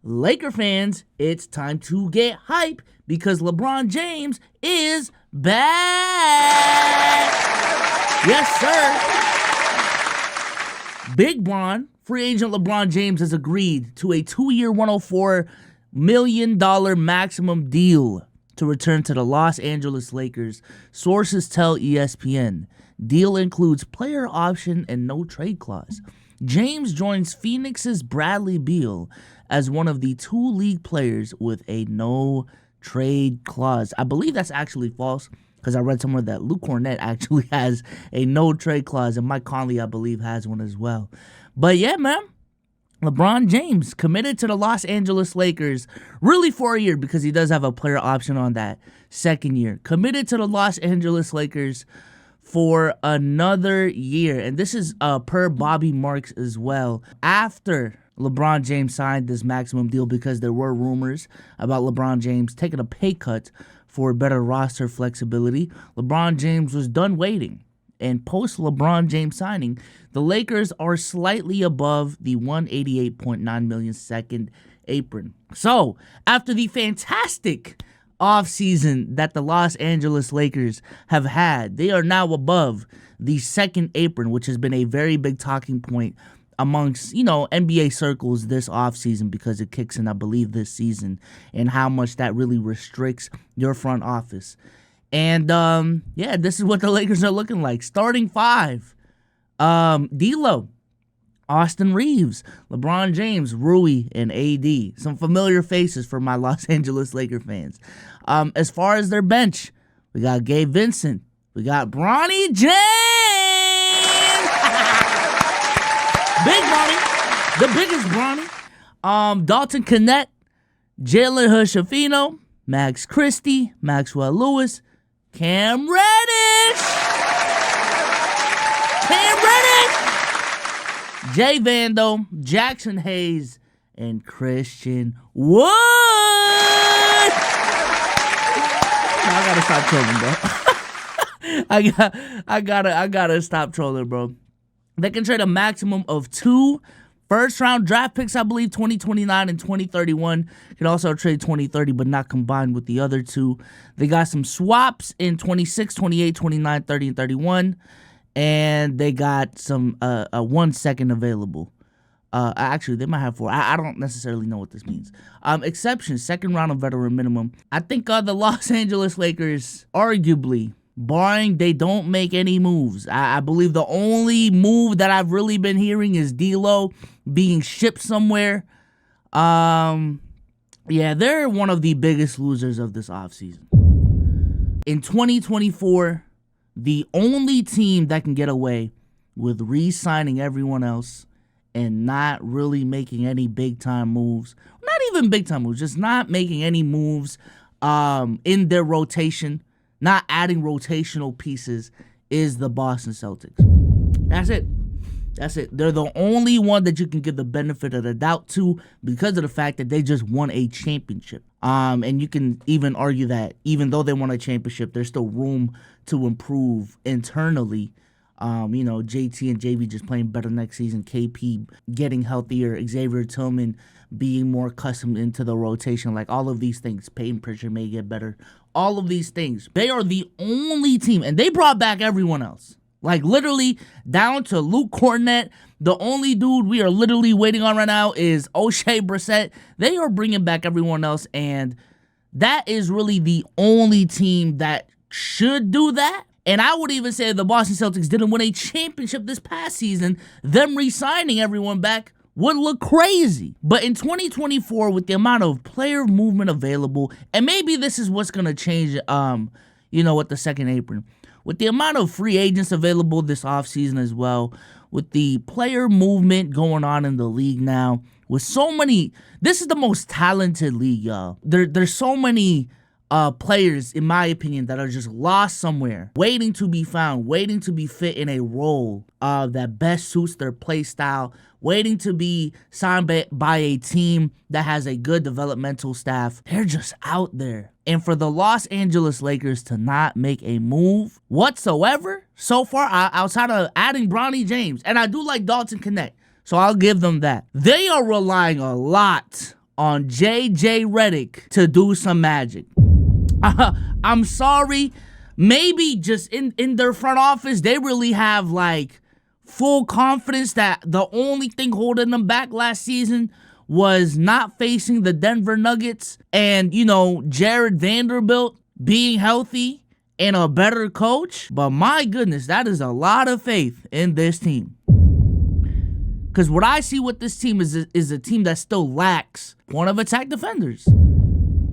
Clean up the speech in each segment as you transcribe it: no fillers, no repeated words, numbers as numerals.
Laker fans, it's time to get hype because LeBron James is back. Yes, sir. Big Bron, free agent LeBron James has agreed to a 2-year, $104 million maximum deal to return to the Los Angeles Lakers. Sources tell ESPN. Deal includes player option and no trade clause. James joins Phoenix's Bradley Beal as one of the 2 league players with a no trade clause. I believe that's actually false because I read somewhere that Luke Cornett actually has a no trade clause, and Mike Conley, I believe, has one as well. But yeah, man, LeBron James committed to the Los Angeles Lakers really for a year because he does have a player option on that second year. Committed to the Los Angeles Lakers for another year. And this is per Bobby Marks as well. After LeBron James signed this maximum deal, because there were rumors about LeBron James taking a pay cut for better roster flexibility, LeBron James was done waiting. And post LeBron James signing, the Lakers are slightly above the $188.9 million second apron. So after the fantastic offseason that the Los Angeles Lakers have had, they are now above the second apron, which has been a very big talking point amongst, NBA circles this offseason because it kicks in, I believe, this season, and how much that really restricts your front office. And, this is what the Lakers are looking like. Starting 5, D'Lo, Austin Reeves, LeBron James, Rui, and AD. Some familiar faces for my Los Angeles Laker fans. As far as their bench, we got Gabe Vincent. We got Bronny James. Big Bronny. The biggest Bronny. Dalton Connett, Jalen Hood-Schifino, Max Christie, Maxwell Lewis, Cam Reddish. Jay Vando, Jackson Hayes, and Christian Wood. I gotta stop trolling, bro. I gotta stop trolling, bro. They can trade a maximum of 2 first-round draft picks, I believe, 2029 and 2031. Can also trade 2030, but not combined with the other 2. They got some swaps in 26, 28, 29, 30, and 31. And they got some 1 second available. Actually, they might have 4. I don't necessarily know what this means. Exceptions, second round of veteran minimum. I think the Los Angeles Lakers, arguably, barring they don't make any moves, I believe the only move that I've really been hearing is D'Lo being shipped somewhere. They're one of the biggest losers of this offseason. In 2024, the only team that can get away with re-signing everyone else and not really making any big-time moves, not even big-time moves, just not making any moves in their rotation, not adding rotational pieces, is the Boston Celtics. That's it. They're the only one that you can give the benefit of the doubt to because of the fact that they just won a championship. And you can even argue that even though they won a championship, there's still room to improve internally. JT and JV just playing better next season, KP getting healthier, Xavier Tillman being more accustomed into the rotation, like all of these things. Payton Pritchard may get better. All of these things. They are the only team, and they brought back everyone else. Like, literally, down to Luke Cornett. The only dude we are literally waiting on right now is O'Shea Brissett. They are bringing back everyone else, and that is really the only team that should do that. And I would even say if the Boston Celtics didn't win a championship this past season, them re-signing everyone back would look crazy. But in 2024, with the amount of player movement available, and maybe this is what's going to change, with the second apron, with the amount of free agents available this offseason as well, with the player movement going on in the league now, with so many, this is the most talented league, y'all. There's so many players, in my opinion, that are just lost somewhere, waiting to be found, waiting to be fit in a role that best suits their play style, waiting to be signed by a team that has a good developmental staff. They're just out there. And for the Los Angeles Lakers to not make a move whatsoever so far, outside of adding Bronny James, and I do like Dalton Connect, so I'll give them that. They are relying a lot on JJ Redick to do some magic. I'm sorry. Maybe just in their front office, they really have like full confidence that the only thing holding them back last season was not facing the Denver Nuggets and, Jared Vanderbilt being healthy and a better coach. But my goodness, that is a lot of faith in this team. Because what I see with this team is a team that still lacks point of attack defenders.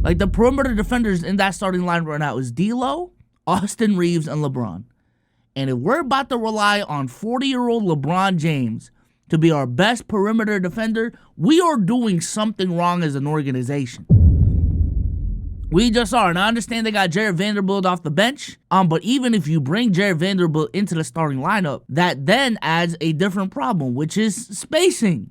Like the perimeter defenders in that starting line right now is D'Lo, Austin Reeves, and LeBron. And if we're about to rely on 40-year-old LeBron James to be our best perimeter defender, we are doing something wrong as an organization. We just are. And I understand they got Jared Vanderbilt off the bench. But even if you bring Jared Vanderbilt into the starting lineup, that then adds a different problem, which is spacing.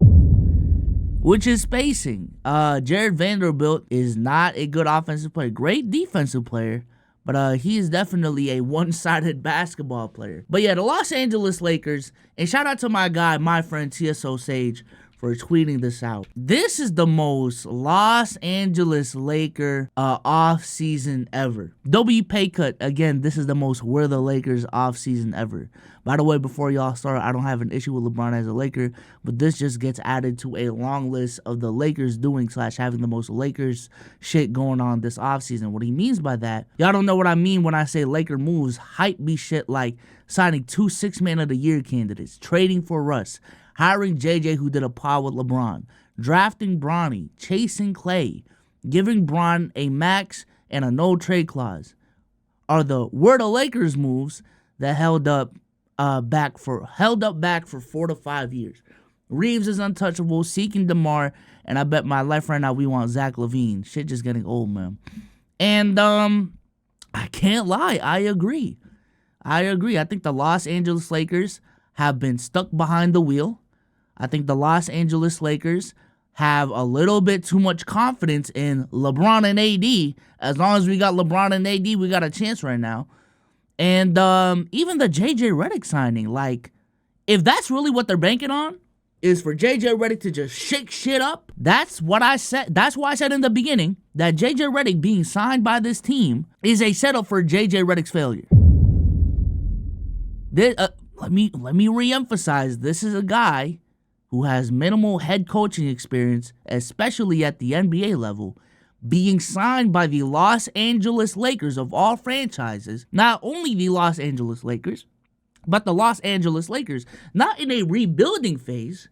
Jared Vanderbilt is not a good offensive player. Great defensive player. But he is definitely a one-sided basketball player. But yeah, the Los Angeles Lakers, and shout out to my guy, my friend TSO Sage, for tweeting this out. This is the most Los Angeles Laker off-season ever. W pay cut, again, this is the most we're the Lakers off-season ever. By the way, before y'all start, I don't have an issue with LeBron as a Laker, but this just gets added to a long list of the Lakers doing / having the most Lakers shit going on this offseason. What he means by that, y'all don't know what I mean when I say Laker moves. Hype be shit like signing 2 6-man of the year candidates, trading for Russ, hiring JJ who did a pod with LeBron, drafting Bronny, chasing Clay, giving Bron a max and a no trade clause are the we're the Lakers moves that held up back for 4 to 5 years. Reeves is untouchable, seeking DeMar, and I bet my life right now we want Zach LaVine. Shit just getting old, man. And I can't lie, I agree. I think the Los Angeles Lakers have been stuck behind the wheel. I think the Los Angeles Lakers have a little bit too much confidence in LeBron and AD. As long as we got LeBron and AD, we got a chance right now. And even the JJ Redick signing, like, if that's really what they're banking on, is for JJ Redick to just shake shit up, that's what I said. That's why I said in the beginning that JJ Redick being signed by this team is a setup for JJ Redick's failure. Let me reemphasize, this is a guy who has minimal head coaching experience, especially at the NBA level, being signed by the Los Angeles Lakers of all franchises. Not only the Los Angeles Lakers, but the Los Angeles Lakers, not in a rebuilding phase,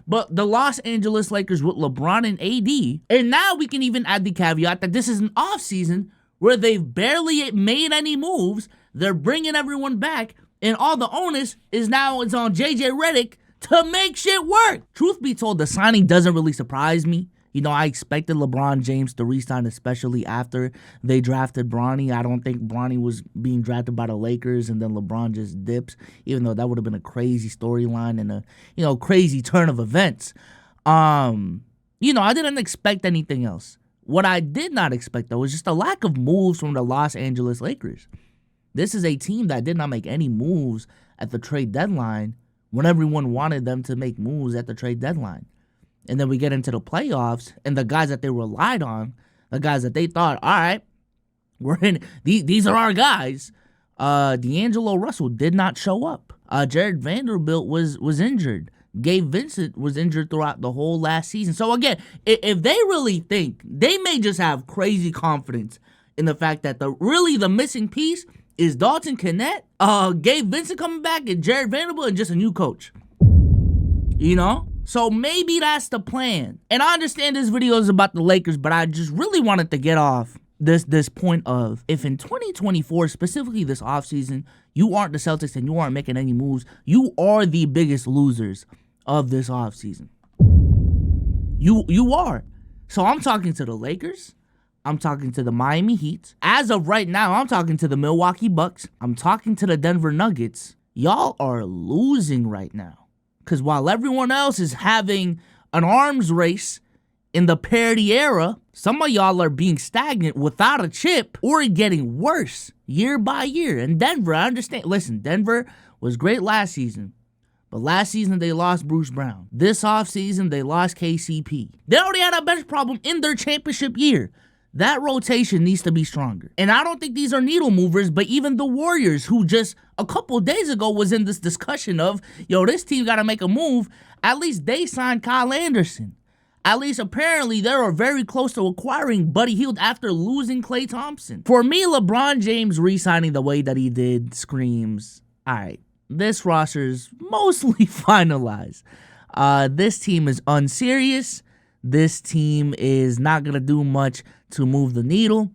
but the Los Angeles Lakers with LeBron and AD. And now we can even add the caveat that this is an offseason where they've barely made any moves. They're bringing everyone back, and all the onus is now on JJ Redick to make shit work. Truth be told, the signing doesn't really surprise me. I expected LeBron James to re-sign, especially after they drafted Bronny. I don't think Bronny was being drafted by the Lakers and then LeBron just dips, even though that would have been a crazy storyline and a crazy turn of events. I didn't expect anything else. What I did not expect, though, was just a lack of moves from the Los Angeles Lakers. This is a team that did not make any moves at the trade deadline when everyone wanted them to make moves at the trade deadline. And then we get into the playoffs, and the guys that they relied on, the guys that they thought, all right, we're in, these are our guys. D'Angelo Russell did not show up. Jared Vanderbilt was injured. Gabe Vincent was injured throughout the whole last season. So again, if they really think, they may just have crazy confidence in the fact that the missing piece is Dalton Kennett, Gabe Vincent coming back, and Jared Vanderbilt, and just a new coach. So maybe that's the plan. And I understand this video is about the Lakers, but I just really wanted to get off this point of, if in 2024, specifically this offseason, you aren't the Celtics and you aren't making any moves, you are the biggest losers of this offseason. You are. So I'm talking to the Lakers. I'm talking to the Miami Heat. As of right now, I'm talking to the Milwaukee Bucks. I'm talking to the Denver Nuggets. Y'all are losing right now. Because while everyone else is having an arms race in the parity era, some of y'all are being stagnant without a chip or getting worse year by year. And Denver, I understand. Listen, Denver was great last season, But last season, they lost Bruce Brown. This offseason, they lost KCP. They already had a bench problem in their championship year. That rotation needs to be stronger. And I don't think these are needle movers, but even the Warriors, who just a couple days ago was in this discussion of, yo, this team got to make a move, at least they signed Kyle Anderson. At least apparently they are very close to acquiring Buddy Hield after losing Klay Thompson. For me, LeBron James re-signing the way that he did screams, all right, this roster is mostly finalized. This team is unserious. This team is not going to do much to move the needle.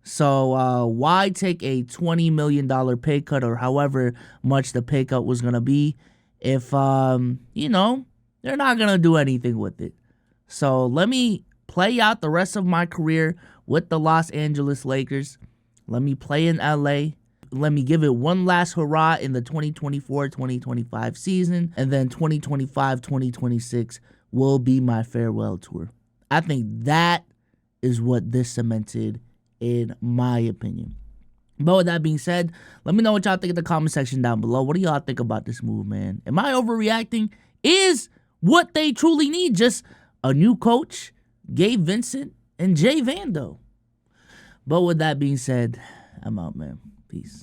So why take a $20 million pay cut or however much the pay cut was going to be if, they're not going to do anything with it. So let me play out the rest of my career with the Los Angeles Lakers. Let me play in LA. Let me give it one last hurrah in the 2024-2025 season. And then 2025-2026 will be my farewell tour. I think that is what this cemented, in my opinion. But with that being said, let me know what y'all think in the comment section down below. What do y'all think about this move, man? Am I overreacting? Is what they truly need just a new coach, Gabe Vincent, and Jay Vando? But with that being said, I'm out, man. Peace.